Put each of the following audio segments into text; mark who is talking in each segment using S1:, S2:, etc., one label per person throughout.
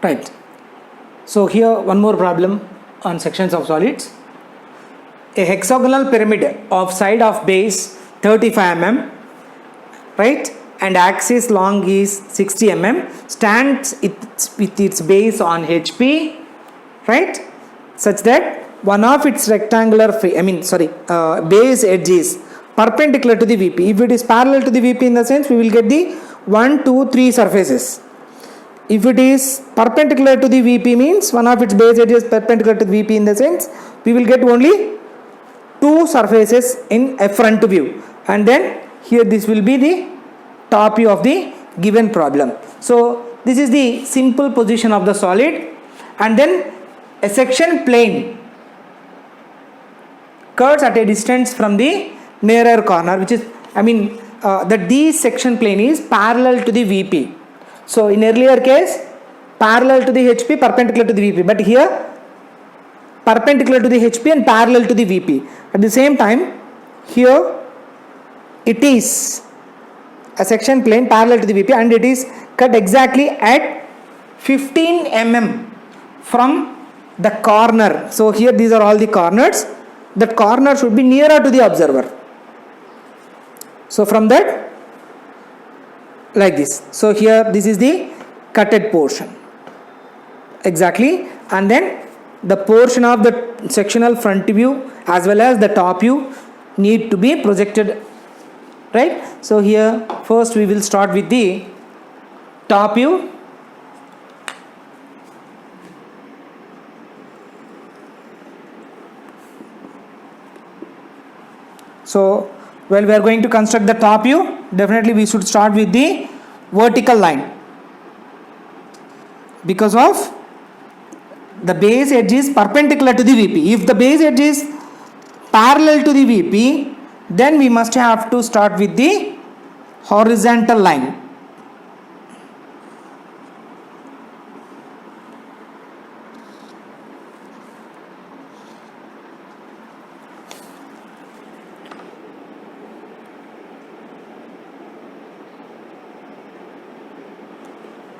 S1: Right. So here one more problem on sections of solids. A hexagonal pyramid of side of base 35 mm, right, and axis long is 60 mm, stands with its base on HP, right, such that one of its base edge is perpendicular to the VP. If it is parallel to the VP, in the sense we will get the 1, 2, 3 surfaces. If it is perpendicular to the VP, means one of its base edges perpendicular to the VP, in the sense we will get only 2 surfaces in a front view, and then here this will be the top view of the given problem. So this is the simple position of the solid, and then a section plane curves at a distance from the nearer corner, which is the D section plane is parallel to the VP. So in earlier case parallel to the HP, perpendicular to the VP, but here perpendicular to the HP and parallel to the VP. At the same time, here it is a section plane parallel to the VP, and it is cut exactly at 15 mm from the corner. So here these are all the corners. That corner should be nearer to the observer. So from that, like this. So here this is the cutted portion exactly, and then the portion of the sectional front view as well as the top view need to be projected, right? So here first we will start with the top view. So when we are going to construct the top view, definitely we should start with the vertical line, because of the base edge is perpendicular to the VP. If the base edge is parallel to the VP, then we must have to start with the horizontal line.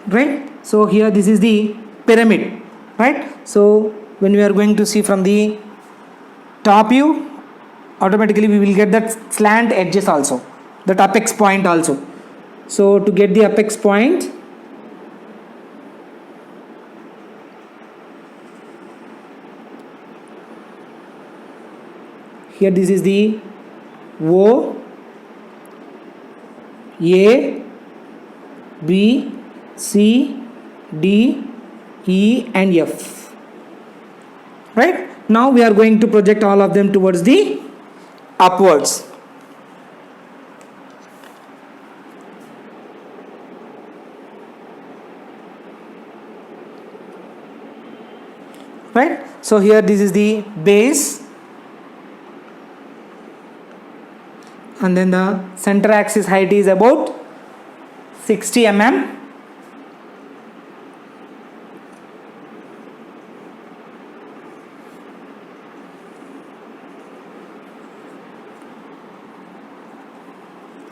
S1: Right? So here this is the pyramid, right? So when we are going to see from the top view, automatically we will get that slant edges also, that apex point also. So to get the apex point, here this is the O, A, B, C, D, E and F, right? Now we are going to project all of them towards the upwards. Right? So here this is the base, and then the center axis height is about 60 mm.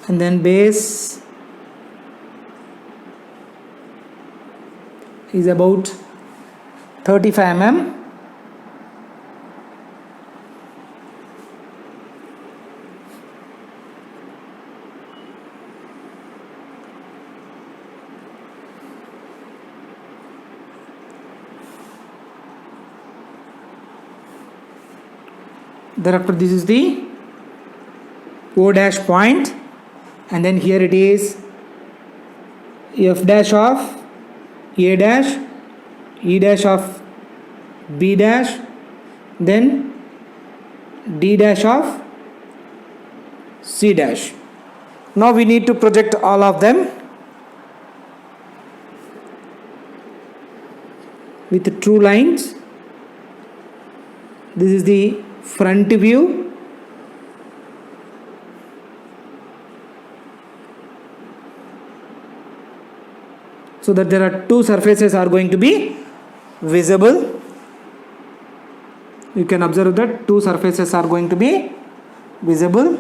S1: And then base is about 35 mm. Thereafter this is the O dash point, and then here it is F dash of A dash, E dash of B dash, then D dash of C dash. Now we need to project all of them with the true lines. This is the front view. So that there are 2 surfaces are going to be visible. You can observe that 2 surfaces are going to be visible.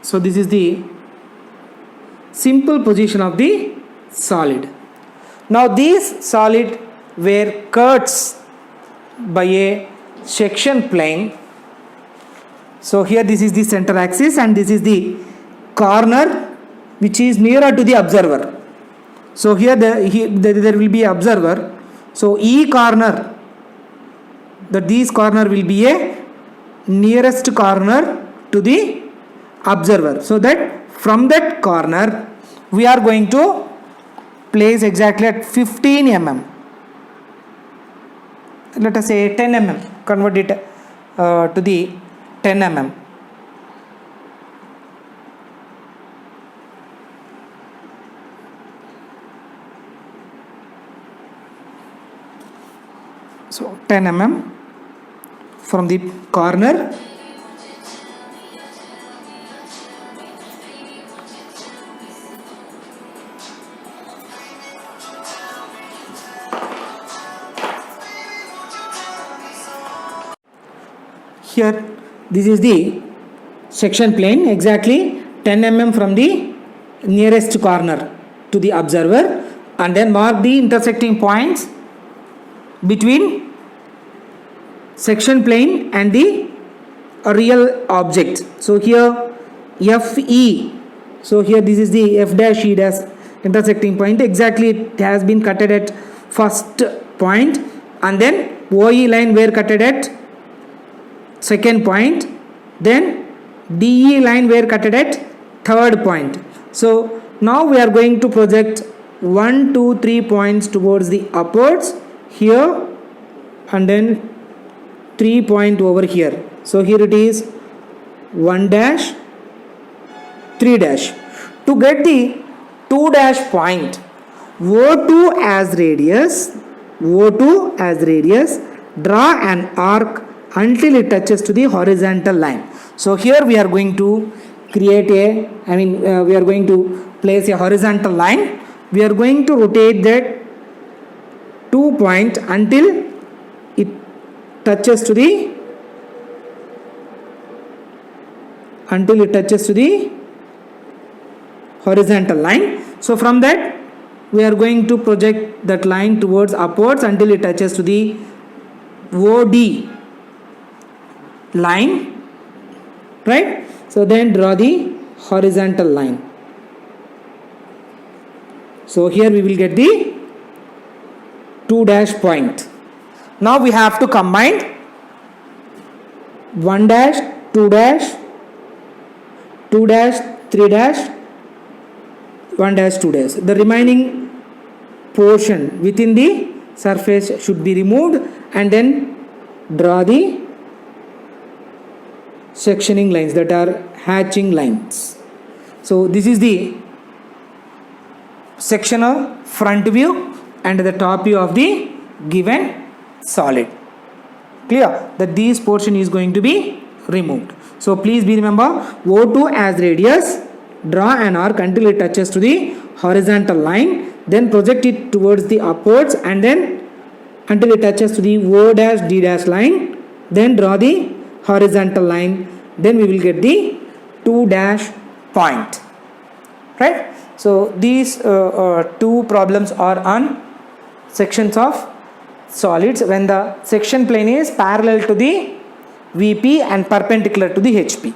S1: So this is the simple position of the solid. Now these solid were cuts by a section plane. So here this is the center axis and this is the corner which is nearer to the observer. So here there will be observer. So E corner, these corner will be a nearest corner to the observer. So that from that corner we are going to place exactly at 15 mm. Let us say 10 mm. Convert it to the 10 mm. So 10 mm from the corner. Here this is the section plane, exactly 10 mm from the nearest corner to the observer, and then mark the intersecting points between section plane and the real object. So here FE, so here this is the F dash E dash intersecting point, exactly it has been cutted at first point, and then OE line were cutted at second point, then DE line were cutted at third point. So now we are going to project 1, 2, 3 points towards the upwards here, and then 3 point over here. So here it is 1 dash, 3 dash. To get the 2 dash point, O2 as radius, draw an arc until it touches to the horizontal line. So here we are going to create we are going to place a horizontal line. We are going to rotate that 2 point until it touches to the horizontal line. So from that we are going to project that line towards upwards until it touches to the OD line, right? So then draw the horizontal line. So here we will get the 2 dash point. Now we have to combine 1 dash, 2 dash, 2 dash, 3 dash, 1 dash, 2 dash. The remaining portion within the surface should be removed, and then draw the sectioning lines, that are hatching lines. So this is the sectional front view and the top view of the given solid. Clear that this portion is going to be removed. So please be remember, O2 as radius, draw an arc until it touches to the horizontal line, then project it towards the upwards, and then until it touches to the O dash D dash line, then draw the horizontal line, then we will get the 2 dash point, right? So these two problems are on sections of solids when the section plane is parallel to the VP and perpendicular to the HP.